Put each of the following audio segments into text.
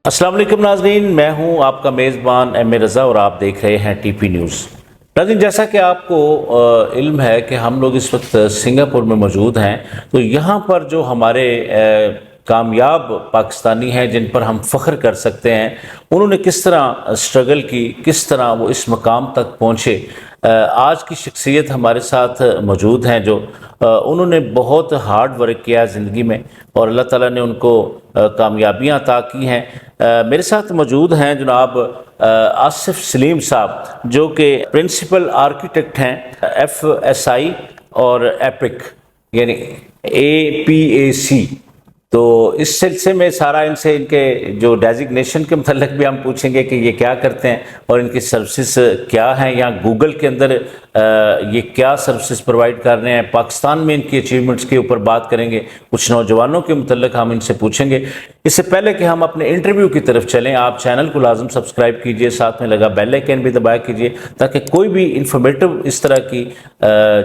السلام علیکم ناظرین، میں ہوں آپ کا میزبان ایم اے رضا اور آپ دیکھ رہے ہیں ٹی پی نیوز۔ ناظرین، جیسا کہ آپ کو علم ہے کہ ہم لوگ اس وقت سنگاپور میں موجود ہیں، تو یہاں پر جو ہمارے کامیاب پاکستانی ہیں جن پر ہم فخر کر سکتے ہیں، انہوں نے کس طرح اسٹرگل کی، کس طرح وہ اس مقام تک پہنچے۔ آج کی شخصیت ہمارے ساتھ موجود ہیں جو انہوں نے بہت ہارڈ ورک کیا زندگی میں اور اللہ تعالیٰ نے ان کو کامیابیاں عطا کی ہیں۔ میرے ساتھ موجود ہیں جناب آصف سلیم صاحب، جو کہ پرنسپل آرکیٹیکٹ ہیں FSI اور ایپک، یعنی APAC۔ تو اس سلسلے میں سارا ان سے ان کے جو ڈیزگنیشن کے متعلق بھی ہم پوچھیں گے کہ یہ کیا کرتے ہیں اور ان کی سروسز کیا ہیں، یا گوگل کے اندر یہ کیا سروسز پرووائڈ کر رہے ہیں، پاکستان میں ان کی اچیومنٹس کے اوپر بات کریں گے، کچھ نوجوانوں کے متعلق ہم ان سے پوچھیں گے۔ اس سے پہلے کہ ہم اپنے انٹرویو کی طرف چلیں، آپ چینل کو لازم سبسکرائب کیجئے، ساتھ میں لگا بیل آئیکن بھی دبایا کیجئے تاکہ کوئی بھی انفارمیٹو اس طرح کی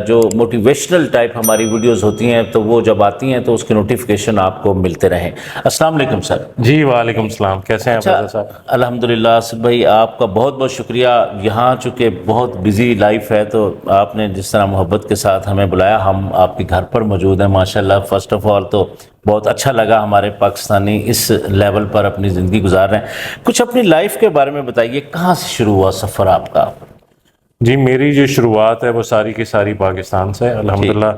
جو موٹیویشنل ٹائپ ہماری ویڈیوز ہوتی ہیں تو وہ جب آتی ہیں تو اس کی نوٹیفیکیشن آپ کو ملتے رہیں۔ السلام علیکم سر۔ جی وعلیکم السلام، کیسے ہیں آپ صاحب؟ الحمدللہ آصف بھائی، آپ کا بہت بہت شکریہ۔ یہاں چونکہ بہت بزی لائف ہے تو آپ نے جس طرح محبت کے ساتھ ہمیں بلایا، ہم آپ کے گھر پر موجود ہیں ماشاءاللہ۔ فرسٹ آف آل تو بہت اچھا لگا، ہمارے پاکستانی اس لیول پر اپنی زندگی گزار رہے ہیں۔ کچھ اپنی لائف کے بارے میں بتائیے، کہاں سے شروع ہوا سفر آپ کا؟ جی میری جو شروعات ہے وہ ساری کی ساری پاکستان سے، الحمدللہ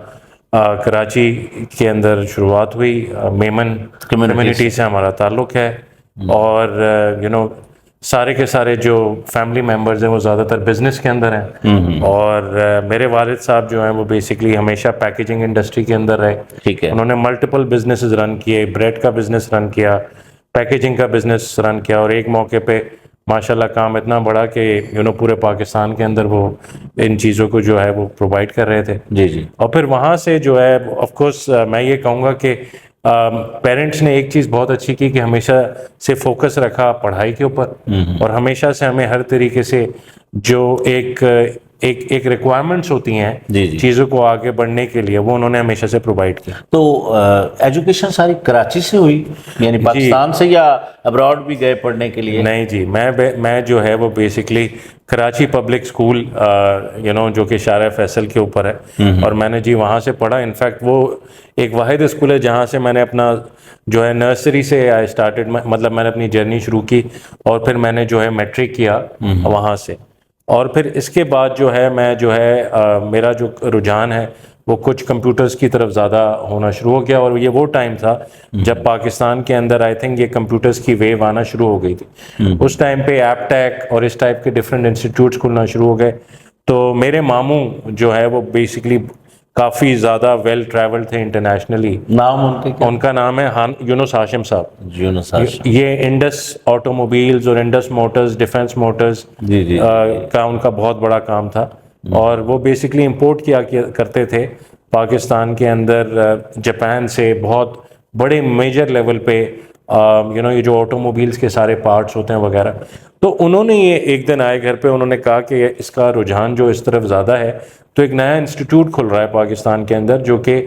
کراچی کے اندر شروعات ہوئی۔ میمن کمیونٹی سے ہمارا تعلق ہے، اور سارے کے سارے جو فیملی ممبرز ہیں وہ زیادہ تر بزنس کے اندر ہیں، اور میرے والد صاحب جو ہیں وہ بیسکلی ہمیشہ پیکیجنگ انڈسٹری کے اندر رہے۔ ٹھیک ہے۔ انہوں نے ملٹیپل بزنسز رن کیے، بریڈ کا بزنس رن کیا، پیکیجنگ کا بزنس رن کیا، اور ایک موقع پہ ماشاءاللہ کام اتنا بڑا کہ پورے پاکستان کے اندر وہ ان چیزوں کو جو ہے وہ پرووائڈ کر رہے تھے۔ جی جی۔ اور پھر وہاں سے جو ہے آف کورس میں یہ کہوں گا کہ پیرنٹس نے ایک چیز بہت اچھی کی کہ ہمیشہ سے فوکس رکھا پڑھائی کے اوپر، اور ہمیشہ سے ہمیں ہر طریقے سے جو ایک ریکوائرمنٹس ہوتی ہیں جی جی، چیزوں کو آگے بڑھنے کے لیے، وہ انہوں نے ہمیشہ سے پرووائڈ کیا۔ تو ایجوکیشن ساری کراچی سے ہوئی، یعنی پاکستان سے، یا ابراڈ بھی گئے پڑھنے کے لیے؟ نہیں جی، میں جو ہے وہ بیسکلی کراچی پبلک اسکول جو کہ شارع فیصل کے اوپر ہے، اور میں نے جی وہاں سے پڑھا۔ انفیکٹ وہ ایک واحد اسکول ہے جہاں سے میں نے اپنا جو ہے نرسری سے آئی اسٹارٹیڈ، مطلب میں نے اپنی جرنی شروع کی، اور پھر میں نے جو ہے میٹرک کیا وہاں سے، اور پھر اس کے بعد جو ہے میں جو ہے میرا جو رجحان ہے وہ کچھ کمپیوٹرز کی طرف زیادہ ہونا شروع ہو گیا، اور یہ وہ ٹائم تھا جب پاکستان کے اندر آئی تھنک یہ کمپیوٹرز کی ویو آنا شروع ہو گئی تھی۔ اس ٹائم پہ ایپ ٹیک اور اس ٹائپ کے ڈفرینٹ انسٹیٹیوٹس کھلنا شروع ہو گئے۔ تو میرے ماموں جو ہے وہ بیسکلی کافی زیادہ ویل ٹریولڈ تھے انٹرنیشنلی۔ نام ان کے کیا؟ ان کا نام ہے یونس ہاشم صاحب۔ یونس ہاشم، یہ انڈس آٹو موبیلز اور انڈس موٹرز، ڈیفنس موٹرز جی جی کا ان کا بہت بڑا کام تھا، اور وہ بیسکلی امپورٹ کیا کرتے تھے پاکستان کے اندر جاپان سے بہت بڑے میجر لیول پہ یہ جو آٹو موبیلز کے سارے پارٹس ہوتے ہیں وغیرہ۔ تو انہوں نے یہ ایک دن آئے گھر پہ، انہوں نے کہا کہ اس کا رجحان جو اس طرف زیادہ ہے تو ایک نیا انسٹیٹیوٹ کھل رہا ہے پاکستان کے اندر، جو کہ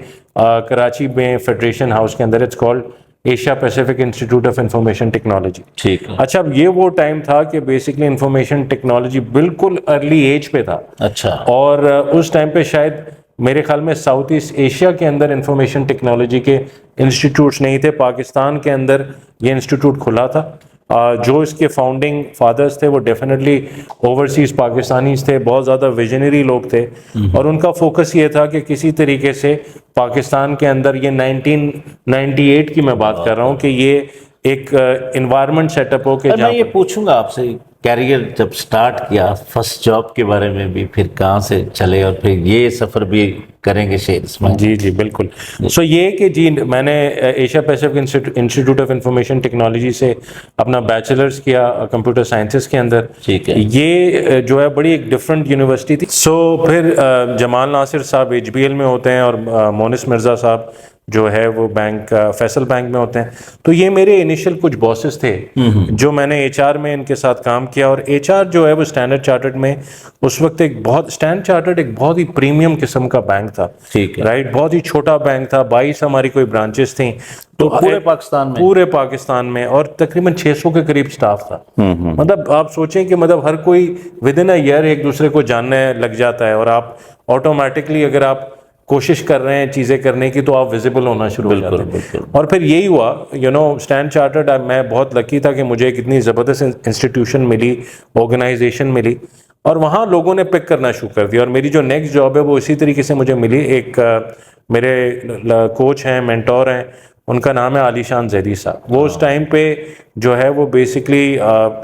کراچی میں فیڈریشن ہاؤس کے اندر، it's called Asia Pacific Institute of Information Technology. ٹھیک ہے۔ اچھا، اب یہ وہ ٹائم تھا کہ بیسکلی انفارمیشن ٹیکنالوجی بالکل ارلی ایج پہ تھا، اچھا، اور اس ٹائم پہ شاید میرے خیال میں ساؤتھ ایسٹ ایشیا کے اندر انفارمیشن ٹیکنالوجی کے انسٹیٹیوٹس نہیں تھے۔ پاکستان کے اندر یہ انسٹیٹیوٹ کھلا تھا۔ جو اس کے فاؤنڈنگ فادرز تھے وہ ڈیفینیٹلی اوورسیز پاکستانیز تھے، بہت زیادہ ویژنری لوگ تھے، اور ان کا فوکس یہ تھا کہ کسی طریقے سے پاکستان کے اندر، یہ 1998 کی میں بات کر رہا ہوں، کہ یہ ایک انوائرمنٹ سیٹ اپ ہو کہ میں یہ پوچھوں گا آپ سے، کیریئر جب سٹارٹ کیا، فرسٹ جاب کے بارے میں بھی، پھر کہاں سے چلے، اور پھر یہ سفر بھی کریں گے شیئر اس میں؟ جی جی بالکل۔ سو یہ کہ جی میں نے Asia Pacific Institute of Information technology سے اپنا بیچلرز کیا کمپیوٹر سائنسز کے اندر۔ ٹھیک ہے۔ یہ جو ہے بڑی ایک ڈفرینٹ یونیورسٹی تھی۔ سو پھر جمال ناصر صاحب HBL میں ہوتے ہیں، اور مونس مرزا صاحب جو ہے وہ بینک فیصل بینک میں ہوتے ہیں. تو یہ میرے انیشل کچھ باسز تھے جو میں نے ایچ آر میں ان کے ساتھ کام کیا. اور ایچ آر جو ہے وہ اسٹینڈرڈ چارٹرڈ میں اس وقت اسٹینڈرڈ چارٹرڈ ایک بہت ہی پریمیم قسم کا بینک تھا, رائٹ, بہت ہی چھوٹا بینک تھا, 22 ہماری کوئی برانچز تھیں تو پورے پاکستان میں, اور تقریباً 600 کے قریب سٹاف تھا. مطلب آپ سوچیں کہ مطلب ہر کوئی ود ان اے ایئر ایک دوسرے کو جاننے لگ جاتا ہے, اور آپ آٹومیٹکلی اگر آپ کوشش کر رہے ہیں چیزیں کرنے کی تو آپ ویزیبل ہونا شروع ہو جاتے ہیں. اور پھر یہی ہوا, اسٹینڈ چارٹرڈ میں بہت لکی تھا کہ مجھے ایک اتنی زبردست انسٹیٹیوشن ملی, آرگنائزیشن ملی, اور وہاں لوگوں نے پک کرنا شروع کر دیا. اور میری جو نیکسٹ جاب ہے وہ اسی طریقے سے مجھے ملی. ایک میرے کوچ ہیں, مینٹور ہیں, ان کا نام ہے علی شان زیدی صاحب. وہ اس ٹائم پہ جو ہے وہ بیسکلی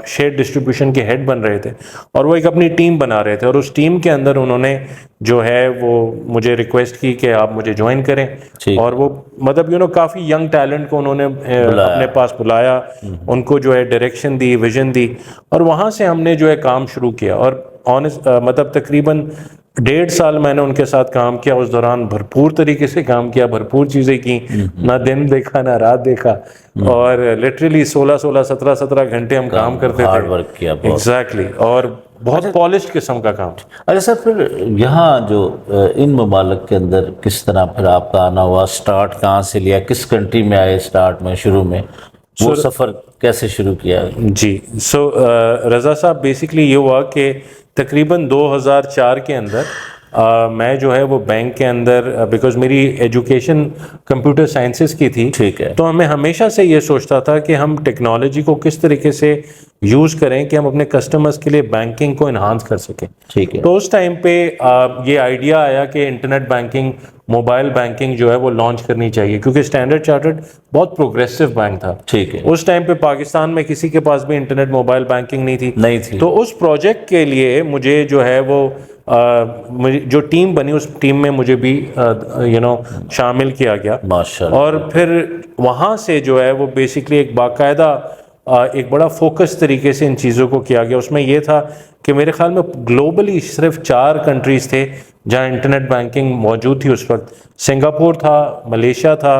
شیئر ڈسٹریبیوشن کے ہیڈ بن رہے تھے, اور وہ ایک اپنی ٹیم بنا رہے تھے. اور اس ٹیم کے اندر انہوں نے جو ہے وہ مجھے ریکویسٹ کی کہ آپ مجھے جوائن کریں. اور وہ مطلب کافی ینگ ٹیلنٹ کو انہوں نے اپنے پاس بلایا, ان کو جو ہے ڈائریکشن دی, ویژن دی, اور وہاں سے ہم نے جو ہے کام شروع کیا. اور مطلب تقریباً 1.5 سال میں نے ان کے ساتھ کام کیا. اس دوران بھرپور طریقے سے کام کیا, بھرپور چیزیں کی, نہ دن دیکھا نہ رات دیکھا, اور لٹرلی 17 گھنٹے ہم کام کرتے تھے. ایگزیکٹلی, اور بہت پالشڈ قسم کا کام. اچھا سر, پھر یہاں جو ان ممالک کے اندر کس طرح پھر آپ کا آنا ہوا, سٹارٹ کہاں سے لیا, کس کنٹری میں آئے اسٹارٹ میں, شروع میں وہ سفر کیسے شروع کیا؟ جی, سو رضا صاحب بیسکلی یہ ہوا کہ تقریباً 2004 کے اندر میں جو ہے وہ بینک کے اندر, بیکاز میری ایجوکیشن کمپیوٹر سائنسز کی تھی, ٹھیک ہے, تو میں ہمیشہ سے یہ سوچتا تھا کہ ہم ٹیکنالوجی کو کس طریقے سے یوز کریں کہ ہم اپنے کسٹمرز کے لیے بینکنگ کو انہانس کر سکیں. ٹھیک ہے. تو اس ٹائم پہ یہ آئیڈیا آیا کہ انٹرنیٹ بینکنگ, موبائل بینکنگ جو ہے وہ لانچ کرنی چاہیے, کیونکہ اسٹینڈرڈ چارٹرڈ بہت پروگریسو بینک تھا. ٹھیک ہے. اس ٹائم پہ پاکستان میں کسی کے پاس بھی انٹرنیٹ موبائل بینکنگ نہیں تھی. تو اس پروجیکٹ کے لیے مجھے جو ہے وہ جو ٹیم بنی, اس ٹیم میں مجھے بھی شامل کیا گیا. ماشاءاللہ. اور پھر وہاں سے جو ہے وہ بیسکلی ایک باقاعدہ ایک بڑا فوکس طریقے سے ان چیزوں کو کیا گیا. اس میں یہ تھا کہ میرے خیال میں گلوبلی صرف 4 کنٹریز تھے جہاں انٹرنیٹ بینکنگ موجود تھی اس وقت. سنگاپور تھا, ملیشیا تھا,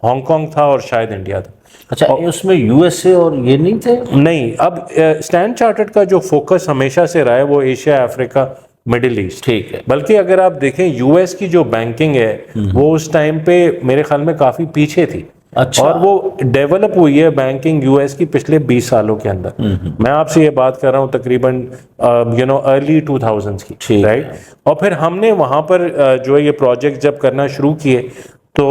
ہانگ کانگ تھا, اور شاید انڈیا تھا. اچھا, اس میں یو ایس اے اور یہ نہیں تھے؟ نہیں. اب اسٹینڈ چارٹرڈ کا جو فوکس ہمیشہ سے رہا ہے وہ ایشیا, افریقہ, مڈل ایسٹ. ٹھیک ہے. بلکہ اگر آپ دیکھیں یو ایس کی جو بینکنگ ہے وہ اس ٹائم پہ میرے خیال میں کافی پیچھے تھی. اچھا. اور وہ ڈیولپ ہوئی ہے بینکنگ یو ایس کی پچھلے 20 سالوں کے اندر. میں آپ سے یہ بات کر رہا ہوں تقریباً ارلی 2000s کی, رائٹ. اور پھر ہم نے وہاں پر جو ہے یہ پروجیکٹ جب کرنا شروع کیے تو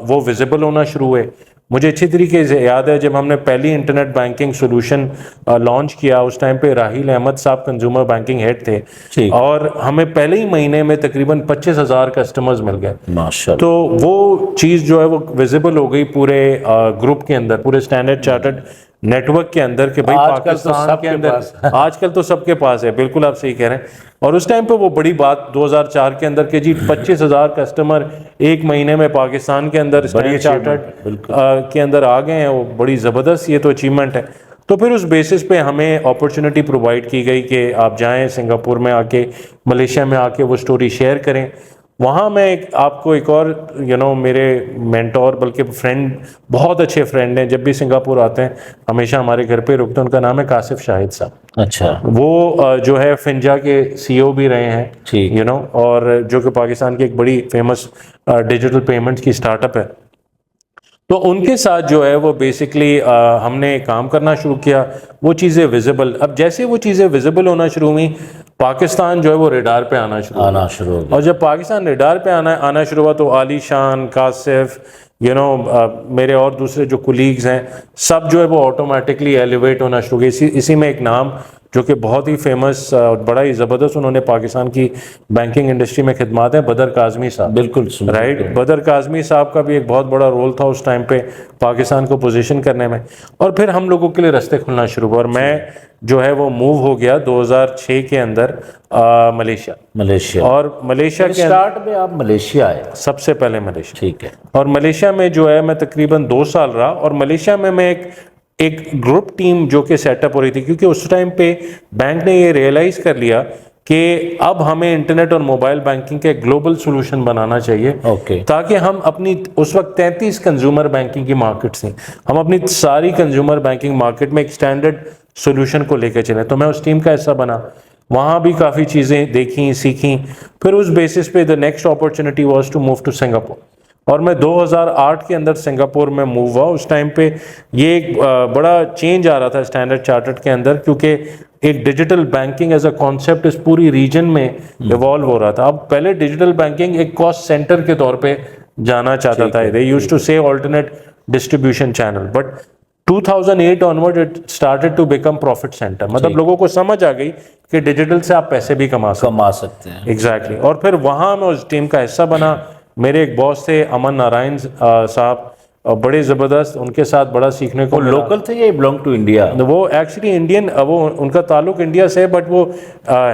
وہ ویزیبل ہونا شروع ہوئے. مجھے اچھی طریقے سے یاد ہے جب ہم نے پہلی انٹرنیٹ بینکنگ سولوشن لانچ کیا, اس ٹائم پہ راہیل احمد صاحب کنزیومر بینکنگ ہیڈ تھے, اور ہمیں پہلے ہی مہینے میں تقریباً 25,000 کسٹمرز مل گئے. ماشاءاللہ. تو وہ چیز جو ہے وہ ویزیبل ہو گئی پورے گروپ کے اندر, پورے اسٹینڈرڈ چارٹرڈ نیٹ ورک کے اندر, کہ بھائی پاکستان کے اندر آج کل تو سب کے پاس ہے. بالکل آپ صحیح کہہ رہے ہیں. اور اس ٹائم پہ وہ بڑی بات 2004 کے اندر کہ جی 25,000 کسٹمر ایک مہینے میں پاکستان کے اندر اسٹینڈرڈ چارٹرڈ کے اندر آ گئے ہیں. وہ بڑی زبردست یہ تو اچیومنٹ ہے. تو پھر اس بیسس پہ ہمیں اپرچونٹی پرووائڈ کی گئی کہ آپ جائیں سنگاپور میں آ کے, ملیشیا میں آ کے وہ سٹوری شیئر کریں. وہاں میں آپ کو ایک اور میرے مینٹور بلکہ فرینڈ, بہت اچھے فرینڈ ہیں, جب بھی سنگاپور آتے ہیں ہمیشہ ہمارے گھر پہ رکتے ہیں. ان کا نام ہے کاشف شاہد صاحب. اچھا. وہ جو ہے فنجا کے سی او بھی رہے ہیں, اور جو کہ پاکستان کی ایک بڑی فیمس ڈیجیٹل پیمنٹ کی اسٹارٹ اپ ہے. تو ان کے ساتھ جو ہے وہ بیسکلی ہم نے کام کرنا شروع کیا. وہ چیزیں ویزیبل, اب جیسے وہ چیزیں ویزیبل ہونا شروع ہوئی, پاکستان جو ہے وہ ریڈار پہ آنا شروع ہوا. اور جب پاکستان ریڈار پہ آنا شروع ہوا تو علی شان, کاشف, میرے اور دوسرے جو کولیگز ہیں, سب جو ہے وہ آٹومیٹکلی ایلیویٹ ہونا شروع ہوئے. اسی میں ایک نام جو کہ بہت ہی فیمس اور بڑا ہی زبردست انہوں نے پاکستان کی بینکنگ انڈسٹری میں خدمات ہیں, بدر کاظمی صاحب. بالکل رائٹ. بدر کاظمی صاحب کا بھی ایک بہت بڑا رول تھا اس ٹائم پہ پاکستان کو پوزیشن کرنے میں. اور پھر ہم لوگوں کے لیے راستے کھلنا شروع ہوئے, اور میں جو ہے وہ موو ہو گیا 2006 کے اندر ملیشیا. اور ملیشیا کے اسٹارٹ میں آپ ملیشیا آئے؟ سب سے پہلے ملیشیا. ٹھیک ہے. اور ملیشیا میں جو ہے میں تقریباً 2 سال رہا, اور ملیشیا میں ایک گروپ ٹیم جو کہ سیٹ اپ ہو رہی تھی, کیونکہ اس ٹائم پہ بینک نے یہ ریئلائز کر لیا کہ اب ہمیں انٹرنیٹ اور موبائل بینکنگ کے گلوبل سولوشن بنانا چاہیے اوکے تاکہ ہم اپنی اس وقت 33 کنزیومر بینکنگ کی مارکیٹس تھیں, ہم اپنی ساری کنزیومر بینکنگ مارکیٹ میں ایک اسٹینڈرڈ سولوشن کو لے کے چلیں. تو میں اس ٹیم کا حصہ بنا, وہاں بھی کافی چیزیں دیکھیں سیکھیں. پھر اس بیسس پہ the next opportunity was to move to Singapore, اور میں 2008 کے اندر سنگاپور میں موو ہوا. اس ٹائم پہ یہ ایک بڑا چینج آ رہا تھا اسٹینڈرڈ چارٹرڈ کے اندر, کیونکہ ایک digital banking as a concept اس پوری ریجن میں ایوالو ہو رہا تھا. اب پہلے ڈیجیٹل بینکنگ ایک کاسٹ سینٹر کے طور پہ جانا چاہتا تھا, they use to say alternate distribution channel, but 2008 onward it started to become profit center. مطلب لوگوں کو سمجھ آ گئی کہ ڈیجیٹل سے آپ پیسے بھی کما سکتے ہیں. ایگزیکٹلی. اور پھر وہاں میں اس ٹیم کا حصہ بنا. میرے ایک باس تھے امن نارائن صاحب, بڑے زبردست, ان کے ساتھ بڑا سیکھنے کو. لوکل تھے یا بلونگ ٹو انڈیا؟ وہ ایکچولی انڈین, وہ ان کا تعلق انڈیا سے, بٹ وہ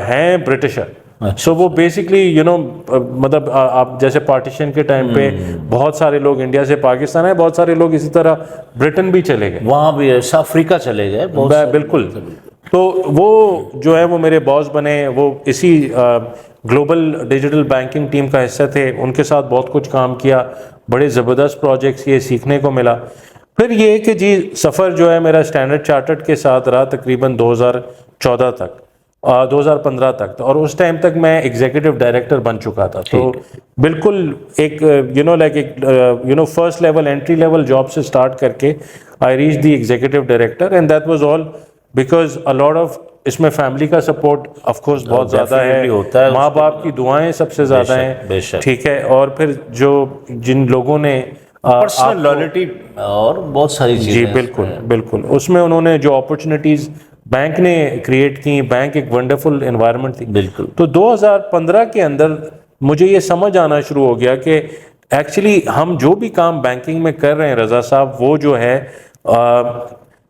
ہیں برٹشر. سو وہ بیسکلی مطلب آپ جیسے پارٹیشن کے ٹائم پہ بہت سارے لوگ انڈیا سے پاکستان آئے, بہت سارے لوگ اسی طرح برٹن بھی چلے گئے, وہاں بھی افریقہ چلے گئے. بالکل. تو وہ جو ہے وہ میرے باس بنے, وہ اسی گلوبل ڈیجیٹل بینکنگ ٹیم کا حصہ تھے. ان کے ساتھ بہت کچھ کام کیا, بڑے زبردست پروجیکٹس یہ سیکھنے کو ملا. پھر یہ کہ جی سفر جو ہے میرا اسٹینڈرڈ چارٹرڈ کے ساتھ رہا تقریباً 2014 تک, 2015 تک, اور اس ٹائم تک میں ایگزیکٹو ڈائریکٹر بن چکا تھا. تو بالکل ایک first level entry level job سے اسٹارٹ کر کے I reach the executive director, and that was all because a lot of, اس میں فیملی کا سپورٹ آف کورس بہت زیادہ ہے, ماں باپ کی دعائیں سب سے زیادہ ہیں, ٹھیک ہے, اور پھر جن لوگوں نے پرسنل لائلٹی اور بہت ساری چیزیں. جی بالکل بالکل. اس میں انہوں نے جو اپرچونیٹیز بینک نے کریٹ کی, بینک ایک ونڈرفل انوائرمنٹ تھی. بالکل. تو 2015 کے اندر مجھے یہ سمجھ آنا شروع ہو گیا کہ ایکچولی ہم جو بھی کام بینکنگ میں کر رہے ہیں رضا صاحب, وہ جو ہے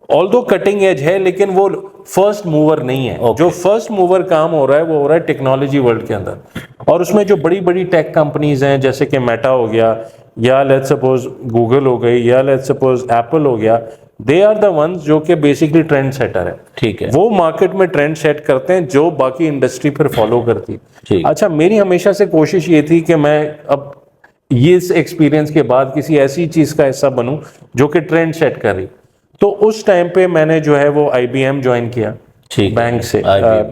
آلدو کٹنگ ایج ہے, لیکن وہ فرسٹ موور نہیں ہے. جو فرسٹ موور کام ہو رہا ہے وہ ہو رہا ہے ٹیکنالوجی ورلڈ کے اندر, اور اس میں جو بڑی بڑی ٹیک کمپنیز ہیں جیسے کہ میٹا ہو گیا, یا لیٹس سپوز گوگل ہو گئی, یا لیٹس سپوز ایپل ہو گیا, دے آر دا ونز جو کہ بیسکلی ٹرینڈ سیٹر ہے. ٹھیک ہے, وہ مارکیٹ میں ٹرینڈ سیٹ کرتے ہیں جو باقی انڈسٹری پھر فالو کرتی ہے. اچھا, میری ہمیشہ سے کوشش یہ تھی کہ میں اب یہ اس ایکسپیرینس کے بعد کسی ایسی چیز کا حصہ بنوں جو کہ ٹرینڈ سیٹ کر رہی. تو اس ٹائم پہ میں نے جو ہے وہ آئی بی ایم جوائن کیا بینک سے,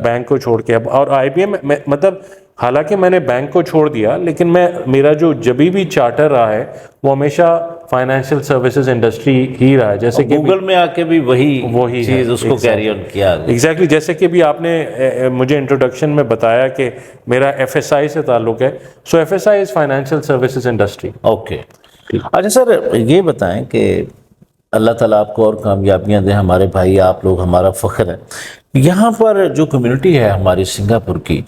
بینک کو چھوڑ کے. اور آئی بی ایم مطلب حالانکہ میں نے بینک کو چھوڑ دیا, لیکن میرا جو جبھی بھی چارٹر رہا ہے وہ ہمیشہ فائنینشیل سروسز انڈسٹری ہی رہا ہے. جیسے کہ گوگل میں آ کے بھی وہی چیز اس کو کیری آن کیا. ایگزیکٹلی, جیسے کہ بھی آپ نے مجھے انٹروڈکشن میں بتایا کہ میرا ایف ایس آئی سے تعلق ہے. So F S I is financial services industry. Okay. اچھا سر, یہ بتائیں کہ اللہ تعالیٰ آپ کو اور کامیابیاں دیں, ہمارے بھائی آپ لوگ ہمارا فخر ہے. یہاں پر جو کمیونٹی ہے ہماری سنگاپور کی,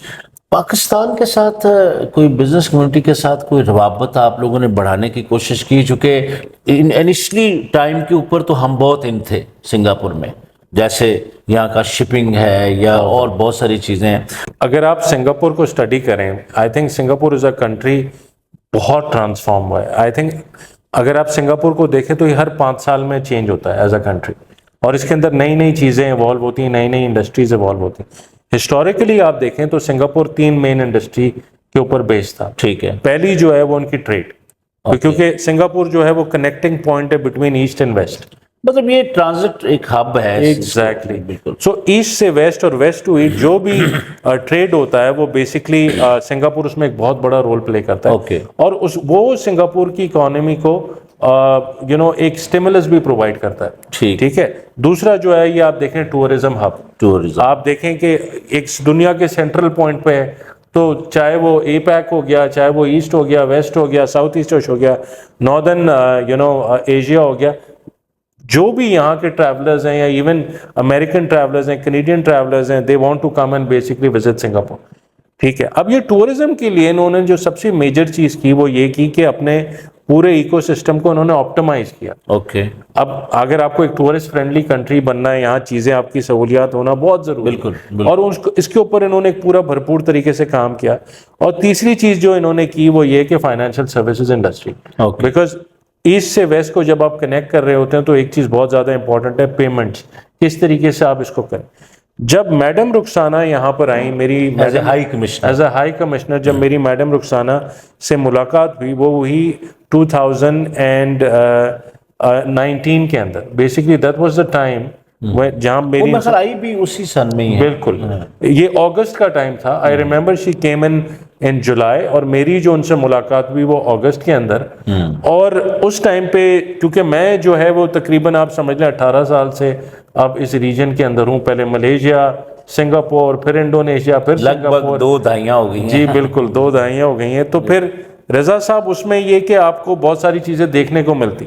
پاکستان کے ساتھ کوئی بزنس کمیونٹی کے ساتھ کوئی روابط آپ لوگوں نے بڑھانے کی کوشش کی؟ چونکہ انیشلی ٹائم کے اوپر تو ہم بہت ان تھے سنگاپور میں, جیسے یہاں کا شپنگ ہے یا اور بہت ساری چیزیں ہیں. اگر آپ سنگاپور کو اسٹڈی کریں, I think Singapore is a country بہت ٹرانسفارم ہوا ہے. آئی تھنک اگر آپ سنگاپور کو دیکھیں تو یہ ہر 5 سال میں چینج ہوتا ہے ایز اے کنٹری, اور اس کے اندر نئی نئی چیزیں ایوالو ہوتی ہیں, نئی نئی انڈسٹریز ایوالو ہوتی ہیں. ہسٹوریکلی آپ دیکھیں تو سنگاپور 3 مین انڈسٹری کے اوپر بیس تھا. ٹھیک ہے, پہلی جو ہے وہ ان کی ٹریڈ, کیونکہ سنگاپور جو ہے وہ کنیکٹنگ پوائنٹ ہے بٹوین ایسٹ اینڈ ویسٹ. مطلب یہ ٹرانزٹ ایک ہب ہے. ایگزیکٹلی, بالکل. سو ایسٹ سے ویسٹ اور ویسٹ ٹو ایسٹ جو بھی ٹریڈ ہوتا ہے وہ بیسکلی سنگاپور اس میں ایک بہت بڑا رول پلے کرتا ہے. اور وہ سنگاپور کی اکانومی کو ایک سٹیمولس بھی پرووائڈ کرتا ہے. ٹھیک ہے. دوسرا جو ہے یہ آپ دیکھیں ٹورزم ہب, آپ دیکھیں کہ ایک دنیا کے سینٹرل پوائنٹ پہ ہے, تو چاہے وہ اے پیک ہو گیا, چاہے وہ ایسٹ ہو گیا, ویسٹ ہو گیا, ساؤتھ ایسٹ ہو گیا, ناردرن ایشیا ہو گیا, جو بھی یہاں کے ٹریولرز ہیں یا ایون امریکن ٹریولرز ہیں, کینیڈین ٹریولرز ہیں, they want to come and basically visit Singapore. ٹھیک ہے. اب یہ ٹورزم کے لیے انہوں نے جو سب سے میجر چیز کی وہ یہ کی کہ اپنے پورے ایکو سسٹم کو انہوں نے آپٹیمائز کیا. اوکے. اب اگر آپ کو ایک ٹورسٹ فرینڈلی کنٹری بننا ہے, یہاں چیزیں آپ کی سہولیات ہونا بہت ضروری ہے. بالکل. اور اس کے اوپر انہوں نے ایک پورا بھرپور طریقے سے کام کیا. اور تیسری چیز جو انہوں نے کی وہ یہ کہ financial services industry, because east سے ویسٹ کو جب آپ کنیکٹ کر رہے ہوتے ہیں تو ایک چیز بہت زیادہ امپورٹنٹ ہے, پیمنٹس. کس طریقے سے آپ اس کو کریں. جب میڈم رخسانہ یہاں پر آئیں میری as a high commissioner, as a high commissioner, جب میری میڈم رخسانہ سے ملاقات ہوئی وہ ہوئی 2019 کے اندر. Basically that was the time جہاں وہ میری مثلا آئی بھی اسی سن میں ہی ہے. بالکل یہ اگست کا ٹائم تھا. I remember she came in جولائی، اور میری جو ان سے ملاقات ہوئی وہ اگست کے اندر. اور اس ٹائم پہ کیونکہ میں جو ہے وہ تقریباً آپ سمجھ لیں 18 سال سے اب اس ریجن کے اندر ہوں. پہلے ملیشیا، سنگاپور، پھر انڈونیشیا، پھر لگ بھگ سنگاپور. 2 دہائیاں ہو گئی ہیں. جی بالکل 2 دہائیاں ہو گئی ہیں. تو پھر رضا صاحب اس میں یہ کہ آپ کو بہت ساری چیزیں دیکھنے کو ملتی.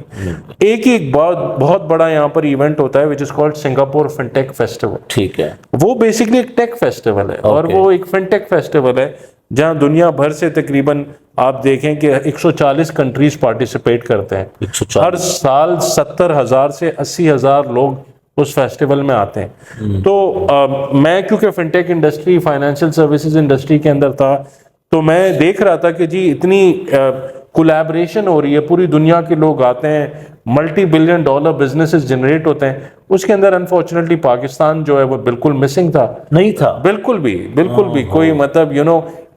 ایک بہت بڑا یہاں پر ایونٹ ہوتا ہے which is called Singapore fintech festival. ٹھیک ہے. وہ بیسکلی ایک ٹیک فیسٹیول ہے اور وہ ایک فنٹیک فیسٹیول ہے جہاں دنیا بھر سے تقریباً آپ دیکھیں کہ 140 کنٹریز پارٹیسپیٹ کرتے ہیں. 140 ہر سال 70,000 سے 80,000 لوگ اس فیسٹیول میں آتے ہیں. تو میں کیونکہ fintech industry, financial services industry کے اندر تھا تو میں دیکھ رہا تھا کہ جی اتنی کولیبریشن ہو رہی ہے، پوری دنیا کے لوگ آتے ہیں، multi billion dollar businesses generate ہوتے ہیں. اس کے اندر انفارچونیٹلی پاکستان جو ہے وہ بالکل مسنگ تھا. نہیں تھا بالکل بھی کوئی مطلب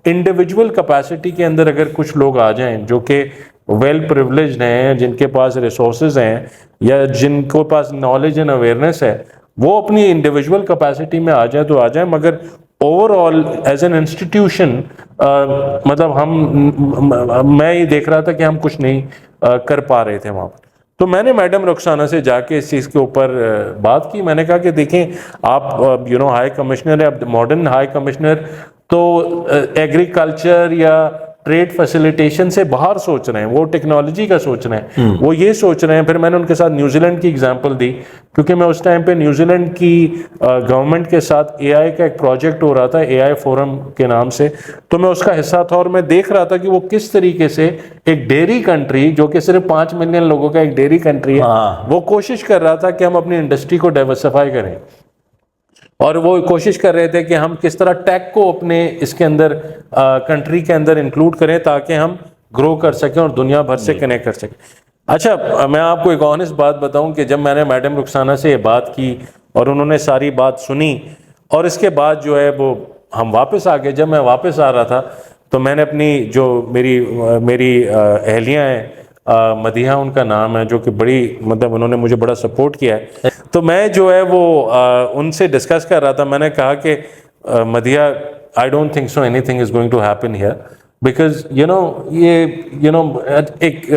انڈیویجول کیپیسٹی کے اندر اگر کچھ لوگ آ جائیں جو کہ ویل پریولیجڈ ہیں، جن کے پاس ریسورسز ہیں یا جن کے پاس نالج اینڈ اویئرنیس ہے، وہ اپنی انڈیویجول کیپیسٹی میں آ جائیں تو آ جائیں. مگر over all as an institution مطلب میں یہ دیکھ رہا تھا کہ ہم کچھ نہیں کر پا رہے تھے وہاں پر. تو میں نے میڈم رخسانہ سے جا کے اس چیز کے اوپر بات کی. میں نے کہا کہ دیکھیں آپ ہائی کمشنر ہیں، اب ماڈرن ہائی کمشنر تو ایگریکلچر یا ٹریڈ فیسیلیٹیشن سے باہر سوچ رہے ہیں، وہ ٹیکنالوجی کا سوچ رہے ہیں، وہ یہ سوچ رہے ہیں. پھر میں نے ان کے ساتھ نیوزی لینڈ کی ایگزامپل دی کیونکہ میں اس ٹائم پہ نیوزی لینڈ کی گورنمنٹ کے ساتھ اے آئی کا ایک پروجیکٹ ہو رہا تھا، اے آئی فورم کے نام سے. تو میں اس کا حصہ تھا اور میں دیکھ رہا تھا کہ وہ کس طریقے سے ایک ڈیری کنٹری جو کہ صرف 5 ملین لوگوں کا ایک ڈیری کنٹری ہے، وہ کوشش کر رہا تھا کہ ہم اپنی انڈسٹری کو ڈائیورسفائی کریں. اور وہ کوشش کر رہے تھے کہ ہم کس طرح ٹیک کو اپنے اس کے اندر کنٹری کے اندر انکلوڈ کریں تاکہ ہم گرو کر سکیں اور دنیا بھر سے کنیکٹ کر سکیں. اچھا میں آپ کو ایک آنیسٹ بات بتاؤں کہ جب میں نے میڈم رخسانہ سے یہ بات کی اور انہوں نے ساری بات سنی اور اس کے بعد جو ہے وہ ہم واپس آ گئے. جب میں واپس آ رہا تھا تو میں نے اپنی جو میری اہلیاں ہیں، مدیحہ ان کا نام ہے، جو کہ بڑی مطلب انہوں نے مجھے بڑا سپورٹ کیا ہے. تو میں جو ہے وہ ان سے ڈسکس کر رہا تھا. میں نے کہا کہ Madiha I don't think so anything is going to happen here because ایک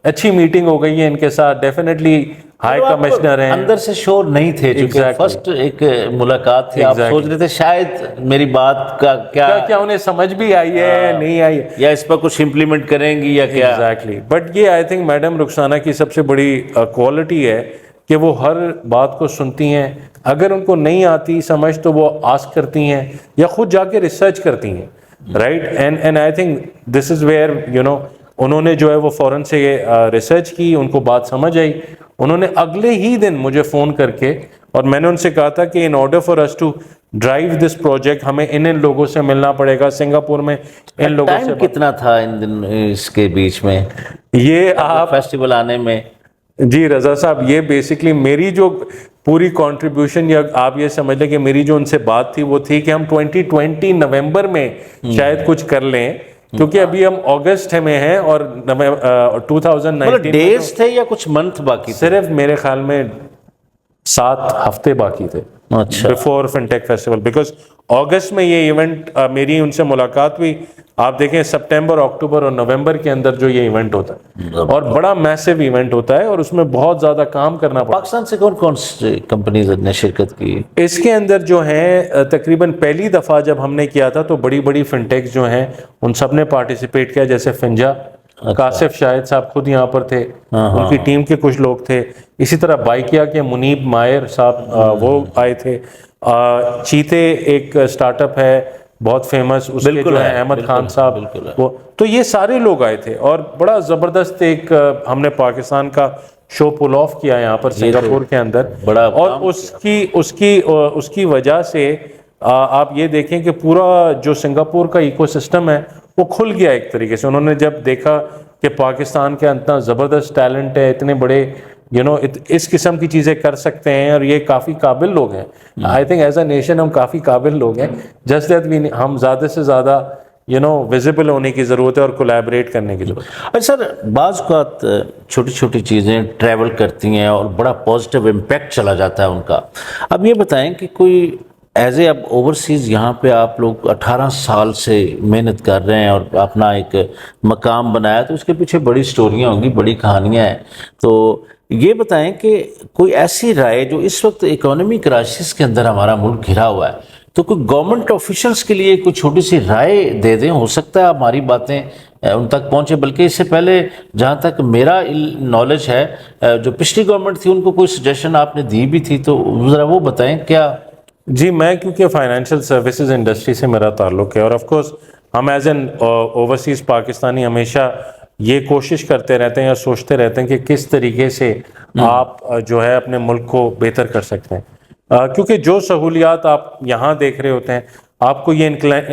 اچھی میٹنگ ہو گئی ہے ان کے ساتھ. ڈیفینیٹلی ہائی کمشنر ہیں، اندر سے شور نہیں تھے چونکہ فرسٹ ایک ملاقات تھی. آپ سوچ رہے تھے شاید میری بات کا کیا انہیں سمجھ بھی آئی ہے نہیں آئی یا اس پر کچھ امپلیمنٹ کریں گی یا کیا. ایگزیکٹلی. بٹ یہ آئی تھنک میڈم رخسانہ کی سب سے بڑی کوالٹی ہے کہ وہ ہر بات کو سنتی ہیں. اگر ان کو نہیں آتی سمجھ تو وہ آسک کرتی ہیں یا خود جا کے ریسرچ کرتی ہیں. Right. And I think this is where انہوں نے جو ہے وہ فوراً سے ریسرچ کی، ان کو بات سمجھ آئی. انہوں نے اگلے ہی دن مجھے فون کر کے، اور میں نے ان سے کہا تھا کہ in order for us to drive this project ہمیں ان لوگوں سے ملنا پڑے گا سنگاپور میں. ان لوگوں سے کتنا تھا ان دن اس کے بیچ میں یہ آپ فیسٹیول آنے میں؟ جی رضا صاحب، یہ بیسکلی میری جو پوری کنٹریبیوشن یا آپ یہ سمجھ لیں کہ میری جو ان سے بات تھی وہ تھی کہ ہم 2020 نومبر میں شاید کچھ کر لیں کیونکہ ابھی ہم اگست میں ہیں اور 2019 ڈیز تھے یا کچھ منتھ باقی؟ صرف میرے خیال میں 7 ہفتے باقی تھے بفور فنٹیک فیسٹیول. بیکاز اگست میں یہ ایونٹ میری ان سے ملاقات ہوئی. آپ دیکھیں سپٹمبر، اکتوبر اور نومبر کے اندر جو یہ ایونٹ ہوتا ہے اور بڑا میسو ایونٹ ہوتا ہے اور اس میں بہت زیادہ کام کرنا پڑتا ہے. پاکستان سے کون کون سی کمپنیز نے شرکت کی اس کے اندر؟ جو ہیں تقریباً پہلی دفعہ جب ہم نے کیا تھا تو بڑی بڑی فنٹیکس جو ہیں ان سب نے پارٹیسپیٹ کیا. جیسے فنجا، کاشف شاہد صاحب خود یہاں پر تھے، ان کی ٹیم کے کچھ لوگ تھے. اسی طرح بائیکیا کے منیب ماہر صاحب وہ آئے تھے. چیتے ایک سٹارٹ اپ ہے بہت فیمس، اس کے جو ہے احمد خان صاحب، وہ تو یہ سارے لوگ آئے تھے اور بڑا زبردست ایک ہم نے پاکستان کا شو پل آف کیا یہاں پر سنگاپور کے اندر. اور اس کی وجہ سے آپ یہ دیکھیں کہ پورا جو سنگاپور کا ایکو سسٹم ہے وہ کھل گیا ایک طریقے سے. انہوں نے جب دیکھا کہ پاکستان کے اتنا زبردست ٹیلنٹ ہے، اتنے بڑے اس قسم کی چیزیں کر سکتے ہیں اور یہ کافی قابل لوگ ہیں. I think as a nation ہم کافی قابل لوگ ہیں. جسٹ دیٹ ہم زیادہ سے زیادہ ویزیبل ہونے کی ضرورت ہے اور کولیبریٹ کرنے کی ضرورت ہے. اچھا سر، بعض اوقات چھوٹی چھوٹی چیزیں ٹریول کرتی ہیں اور بڑا پازیٹیو امپیکٹ چلا جاتا ہے ان کا. اب یہ بتائیں کہ کوئی ایز اے اب اوورسیز یہاں پہ آپ لوگ 18 سال سے محنت کر رہے ہیں اور اپنا ایک مقام بنایا، تو اس کے پیچھے بڑی سٹوریاں ہوں گی، بڑی کہانیاں ہیں. تو یہ بتائیں کہ کوئی ایسی رائے جو اس وقت اکانومی کرائسس کے اندر ہمارا ملک گھرا ہوا ہے، تو کوئی گورنمنٹ آفیشلس کے لیے کوئی چھوٹی سی رائے دے دیں. ہو سکتا ہے ہماری باتیں ان تک پہنچے. بلکہ اس سے پہلے جہاں تک میرا نالج ہے، جو پچھلی گورنمنٹ تھی ان کو کوئی سجیشن آپ نے دی بھی تھی، تو ذرا وہ بتائیں کیا. جی، میں کیونکہ فائنینشیل سروسز انڈسٹری سے میرا تعلق ہے، اور آف کورس ہم ایز این اوورسیز پاکستانی ہمیشہ یہ کوشش کرتے رہتے ہیں یا سوچتے رہتے ہیں کہ کس طریقے سے آپ جو ہے اپنے ملک کو بہتر کر سکتے ہیں. کیونکہ جو سہولیات آپ یہاں دیکھ رہے ہوتے ہیں، آپ کو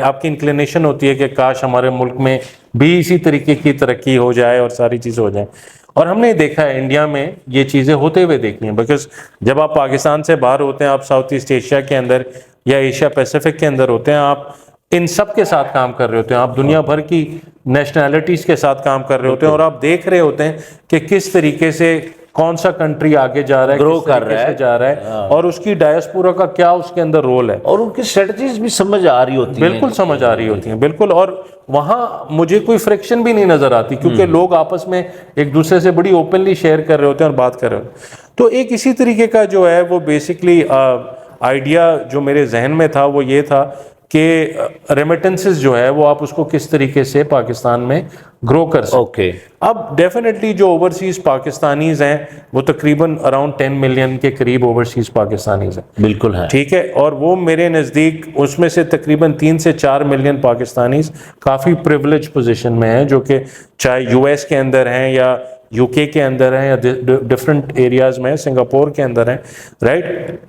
آپ کی انکلینیشن ہوتی ہے کہ کاش ہمارے ملک میں بھی اسی طریقے کی ترقی ہو جائے اور ساری چیزیں ہو جائیں. اور ہم نے دیکھا ہے انڈیا میں یہ چیزیں ہوتے ہوئے دیکھی ہیں، بیکاز جب آپ پاکستان سے باہر ہوتے ہیں، آپ ساؤتھ ایسٹ ایشیا کے اندر یا ایشیا پیسیفک کے اندر ہوتے ہیں، آپ ان سب کے ساتھ کام کر رہے ہوتے ہیں، آپ دنیا بھر کی نیشنلٹیز کے ساتھ کام کر رہے ہوتے ہیں، اور آپ دیکھ رہے ہوتے ہیں کہ کس طریقے سے کون سا کنٹری آگے جا رہا ہے، گرو کس کر طریقے رہا سے ہے، جا رہا ہے، اور اس کی ڈائسپورا کا کیا اس کے اندر رول ہے، اور ان کی اسٹریٹجیز بھی سمجھ آ رہی ہوتی ہیں. بالکل سمجھ آ رہی ہوتی ہیں، بالکل. اور وہاں مجھے کوئی فرکشن بھی نہیں نظر آتی، کیونکہ لوگ آپس میں ایک دوسرے سے بڑی اوپنلی شیئر کر رہے ہوتے ہیں اور بات کر رہے ہوتے ہیں. تو ایک اسی طریقے کا جو ہے وہ بیسکلی آئیڈیا جو میرے ذہن میں تھا وہ یہ تھا کہ ریمیٹنسز جو ہے وہ آپ اس کو کس طریقے سے پاکستان میں گرو کر سکتے. اوکے. اب ڈیفینیٹلی جو اوورسیز پاکستانیز ہیں وہ تقریباً اراؤنڈ 10 ملین کے قریب اوورسیز پاکستانیز ہیں. بالکل ہے. ٹھیک ہے. اور وہ میرے نزدیک اس میں سے تقریباً 3 سے 4 ملین پاکستانیز کافی پریولیج پوزیشن میں ہیں، جو کہ چاہے یو ایس کے اندر ہیں یا یو کے اندر ہیں یا ڈفرینٹ ایریاز میں، سنگاپور کے اندر ہیں. رائٹ.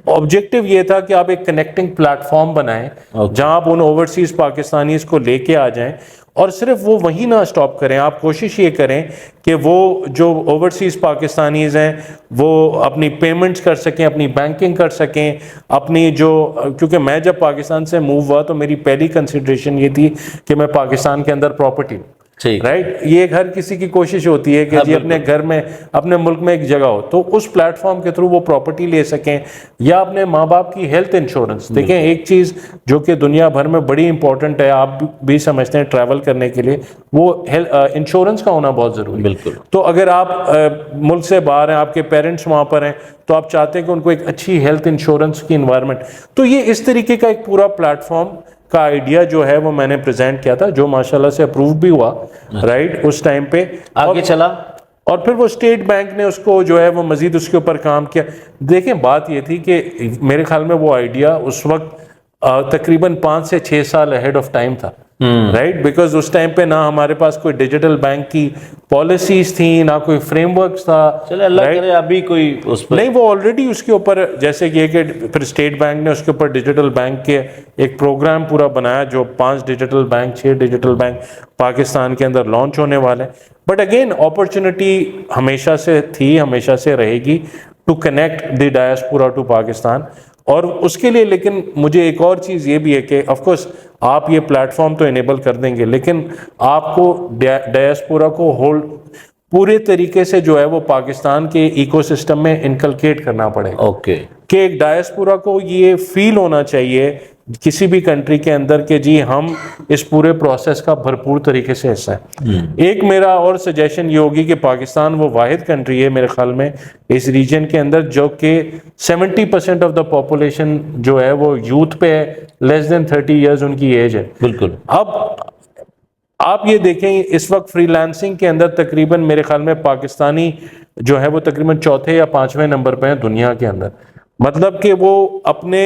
آبجیکٹو یہ تھا کہ آپ ایک کنیکٹنگ پلیٹ فارم بنائیں جہاں آپ ان اوورسیز پاکستانیز کو لے کے آ جائیں، اور صرف وہ وہیں نہ اسٹاپ کریں. آپ کوشش یہ کریں کہ وہ جو اوورسیز پاکستانیز ہیں وہ اپنی پیمنٹس کر سکیں، اپنی بینکنگ کر سکیں، اپنی کیونکہ میں جب پاکستان سے موو ہوا تو میری پہلی کنسیڈریشن یہ تھی کہ میں پاکستان کے اندر پراپرٹی. رائٹ. یہ ہر کسی کی کوشش ہوتی ہے کہ جی اپنے گھر میں، اپنے ملک میں ایک جگہ ہو، تو اس پلیٹ فارم کے تھرو وہ پراپرٹی لے سکیں، یا اپنے ماں باپ کی ہیلتھ انشورنس. دیکھیں ایک چیز جو کہ دنیا بھر میں بڑی امپورٹنٹ ہے، آپ بھی سمجھتے ہیں ٹریول کرنے کے لیے، وہ انشورنس کا ہونا بہت ضروری ہے. بالکل. تو اگر آپ ملک سے باہر ہیں، آپ کے پیرنٹس وہاں پر ہیں، تو آپ چاہتے ہیں کہ ان کو ایک اچھی ہیلتھ انشورنس کی انوائرمنٹ. تو یہ اس طریقے کا ایک پورا پلیٹ فارم کا آئیڈیا جو ہے وہ میں نے پریزنٹ کیا تھا، جو ماشاءاللہ سے اپروو بھی ہوا. رائٹ. اس ٹائم پہ آگے چلا، اور پھر وہ اسٹیٹ بینک نے اس کو جو ہے وہ مزید اس کے اوپر کام کیا. دیکھیں بات یہ تھی کہ میرے خیال میں وہ آئیڈیا اس وقت تقریباً 5 سے 6 سال اہیڈ آف ٹائم تھا. رائٹ. بیکاز اس ٹائم پہ نہ ہمارے پاس کوئی ڈیجیٹل بینک کی پالیسیز تھیں، نہ کوئی فریم ورکس تھا. چلے اللہ کرے ابھی کوئی اس پر نہیں، وہ آلریڈی اس کے اوپر جیسے یہ کہ پھر اسٹیٹ بینک نے اس کے اوپر ڈیجیٹل بینک کے ایک پروگرام پورا بنایا، جو 5 digital bank 6 digital bank Pakistan کے اندر لانچ ہونے والے ہیں. بٹ اگین اپرچونٹی ہمیشہ سے تھی، ہمیشہ سے رہے گی to connect the diaspora to Pakistan. اور اس کے لیے لیکن مجھے ایک اور چیز یہ بھی ہے کہ آف کورس آپ یہ پلیٹ فارم تو انیبل کر دیں گے، لیکن آپ کو ڈائسپورا کو ہولڈ پورے طریقے سے جو ہے وہ پاکستان کے ایکو سسٹم میں انکلکیٹ کرنا پڑے گا. اوکے. کہ ایک ڈائسپورا کو یہ فیل ہونا چاہیے کسی بھی کنٹری کے اندر کہ جی ہم اس پورے پروسیس کا بھرپور طریقے سے حصہ ہے. ایک میرا اور سجیشن یہ ہوگی کہ پاکستان وہ واحد کنٹری ہے میرے خیال میں اس ریجن کے اندر جو کہ 70% آف دا پاپولیشن جو ہے وہ یوتھ پہ ہے، لیس دین 30 ایئرز ان کی ایج ہے. بالکل. اب آپ یہ دیکھیں اس وقت فری لانسنگ کے اندر تقریباً میرے خیال میں پاکستانی جو ہے وہ تقریباً 4تھے یا 5ویں نمبر پہ ہیں دنیا کے اندر. مطلب کہ وہ اپنے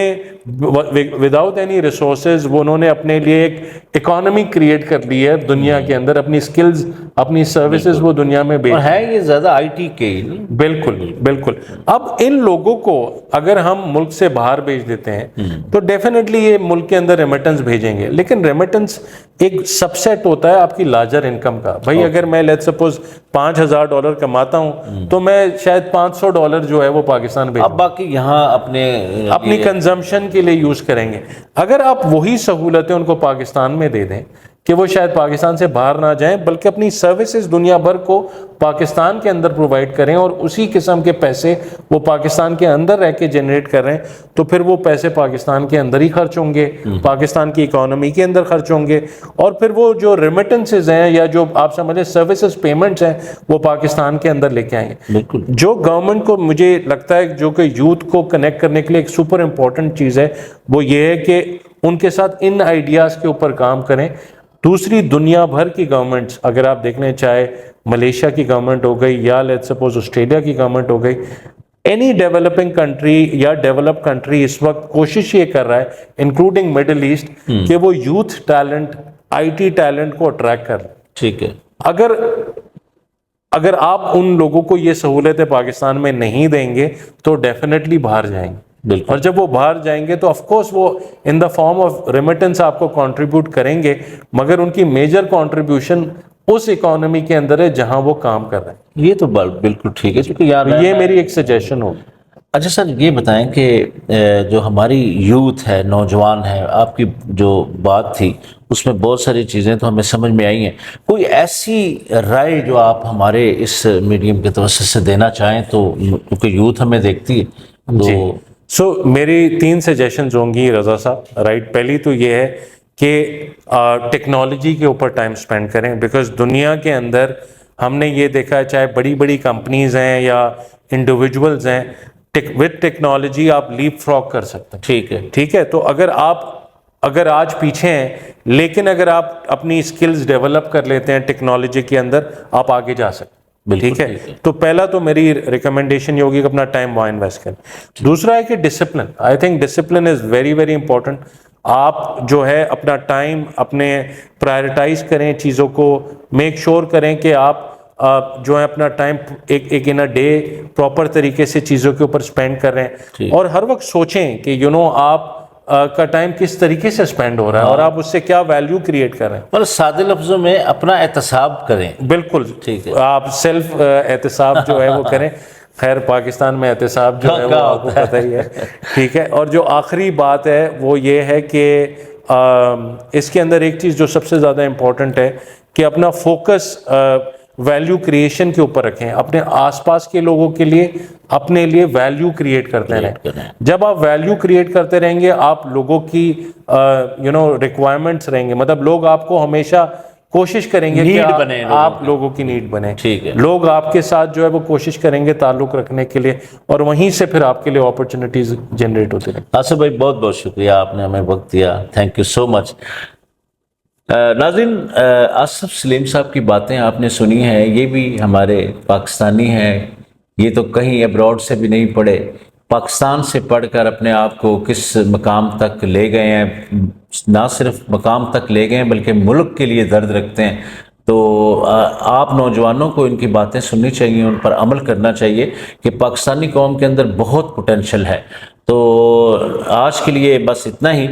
وداؤٹ اینی ریسورسز وہ انہوں نے اپنے لیے ایک اکانومی کریٹ کر لی ہے دنیا کے اندر، اپنی سکلز اپنی سروسز وہ دنیا میں اور ہے یہ زیادہ آئی ٹی کے ہی. بالکل بالکل. اب ان لوگوں کو اگر ہم ملک سے باہر بھیج دیتے ہیں تو ڈیفینیٹلی یہ ملک کے اندر ریمیٹنس بھیجیں گے, لیکن ریمیٹنس ایک سب سیٹ ہوتا ہے آپ کی لارجر انکم کا. بھائی اگر میں لیٹ سپوز $5,000 کماتا ہوں تو میں شاید $500 جو ہے وہ پاکستان بھیجوں, اب باقی یہاں اپنی کنزمپشن کے لیے یوز کریں گے. اگر آپ وہی سہولتیں ان کو پاکستان میں دے دیں کہ وہ شاید پاکستان سے باہر نہ جائیں بلکہ اپنی سروسز دنیا بھر کو پاکستان کے اندر پرووائڈ کریں اور اسی قسم کے پیسے وہ پاکستان کے اندر رہ کے جنریٹ کر رہے ہیں, تو پھر وہ پیسے پاکستان کے اندر ہی خرچ ہوں گے, پاکستان کی اکانومی کے اندر خرچ ہوں گے, اور پھر وہ جو ریمیٹنسز ہیں یا جو آپ سمجھیں سروسز پیمنٹس ہیں وہ پاکستان کے اندر لے کے آئیں گے. بالکل. جو گورنمنٹ کو مجھے لگتا ہے جو کہ یوتھ کو کنیکٹ کرنے کے لیے ایک سپر امپورٹنٹ چیز ہے وہ یہ ہے کہ ان کے ساتھ ان آئیڈیاز کے اوپر کام کریں. دوسری دنیا بھر کی گورنمنٹس اگر آپ دیکھنے چاہے ملیشیا کی گورنمنٹ ہو گئی یا لیٹ سپوز آسٹریلیا کی گورنمنٹ ہو گئی, اینی ڈیولپنگ کنٹری یا ڈیولپ کنٹری اس وقت کوشش یہ کر رہا ہے انکلوڈنگ مڈل ایسٹ کہ وہ youth talent I T talent کو اٹریکٹ کر لیں. ٹھیک ہے. اگر آپ ان لوگوں کو یہ سہولتیں پاکستان میں نہیں دیں گے تو ڈیفینیٹلی باہر جائیں گے. اور جب وہ باہر جائیں گے تو آف کورس وہ ان دا فارم آف ریمیٹنس آپ کو کنٹریبیوٹ کریں گے, مگر ان کی میجر کنٹریبیوشن اس اکانومی کے اندر ہے جہاں وہ کام کر رہے ہیں. یہ تو بالکل ٹھیک ہے, کیونکہ یار یہ میری ایک سجیشن ہوگی. اچھا سر, یہ بتائیں کہ جو ہماری یوتھ ہے, نوجوان ہے, آپ کی جو بات تھی اس میں بہت ساری چیزیں تو ہمیں سمجھ میں آئی ہیں. کوئی ایسی رائے جو آپ ہمارے اس میڈیم کے توسط سے دینا چاہیں تو, کیونکہ یوتھ ہمیں دیکھتی ہے تو. سو میری 3 سجیشنز ہوں گی رضا صاحب. رائٹ, پہلی تو یہ ہے کہ ٹیکنالوجی کے اوپر ٹائم سپینڈ کریں, بیکاز دنیا کے اندر ہم نے یہ دیکھا ہے چاہے بڑی بڑی کمپنیز ہیں یا انڈیویجولز ہیں, وتھ ٹیکنالوجی آپ لیپ فراگ کر سکتے ہیں. ٹھیک ہے. تو اگر آج پیچھے ہیں لیکن اگر آپ اپنی اسکلز ڈیولپ کر لیتے ہیں ٹیکنالوجی کے اندر آپ آگے جا سکتے ہیں. ٹھیک ہے. تو پہلا تو میری ریکمنڈیشن یہ ہوگی کہ اپنا ٹائم وہاں انویسٹ کریں. دوسرا ہے کہ discipline. I think discipline is very very important. آپ جو ہے اپنا ٹائم اپنے پرائرٹائز کریں چیزوں کو, میک شور کریں کہ آپ جو ہے اپنا ٹائم ایک ان اے ڈے پراپر طریقے سے چیزوں کے اوپر اسپینڈ کر رہے ہیں, اور ہر وقت سوچیں کہ آپ کا ٹائم کس طریقے سے اسپینڈ ہو رہا ہے اور آپ اس سے کیا ویلیو کریٹ کر رہے ہیں. اور سادے لفظوں میں اپنا احتساب کریں. بالکل ٹھیک ہے. آپ سیلف احتساب جو ہے وہ کریں. خیر پاکستان میں احتساب جو ہے وہ آپ کو پتہ ہی ہے. ٹھیک ہے. اور جو آخری بات ہے وہ یہ ہے کہ اس کے اندر ایک چیز جو سب سے زیادہ امپورٹنٹ ہے کہ اپنا فوکس ویلیو کریشن کے اوپر رکھیں. اپنے آس پاس کے لوگوں کے لیے اپنے لیے ویلیو کریٹ کرتے رہیں. جب آپ ویلیو کریٹ کرتے رہیں گے آپ لوگوں کی ریکوائرمنٹس رہیں گے, مطلب لوگ آپ کو ہمیشہ کوشش کریں گے کہ آپ لوگوں کی نیڈ بنیں. لوگ آپ کے ساتھ جو ہے وہ کوشش کریں گے تعلق رکھنے کے لیے, اور وہیں سے پھر آپ کے لیے اپرچونیٹیز جنریٹ ہوتے رہیں. آصف بھائی بہت بہت شکریہ, آپ نے ہمیں وقت دیا. تھینک یو سو مچ. ناظرین, آصف سلیم صاحب کی باتیں آپ نے سنی ہیں. یہ بھی ہمارے پاکستانی ہیں, یہ تو کہیں ابراڈ سے بھی نہیں پڑھے, پاکستان سے پڑھ کر اپنے آپ کو کس مقام تک لے گئے ہیں. نہ صرف مقام تک لے گئے ہیں بلکہ ملک کے لیے درد رکھتے ہیں. تو آپ نوجوانوں کو ان کی باتیں سننی چاہیے, ان پر عمل کرنا چاہیے کہ پاکستانی قوم کے اندر بہت پوٹینشل ہے. تو آج کے لیے بس اتنا ہی.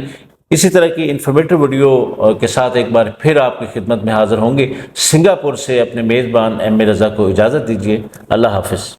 اسی طرح کی انفارمیٹو ویڈیو کے ساتھ ایک بار پھر آپ کی خدمت میں حاضر ہوں گے. سنگاپور سے اپنے میزبان ایم اے رضا کو اجازت دیجیے. اللہ حافظ.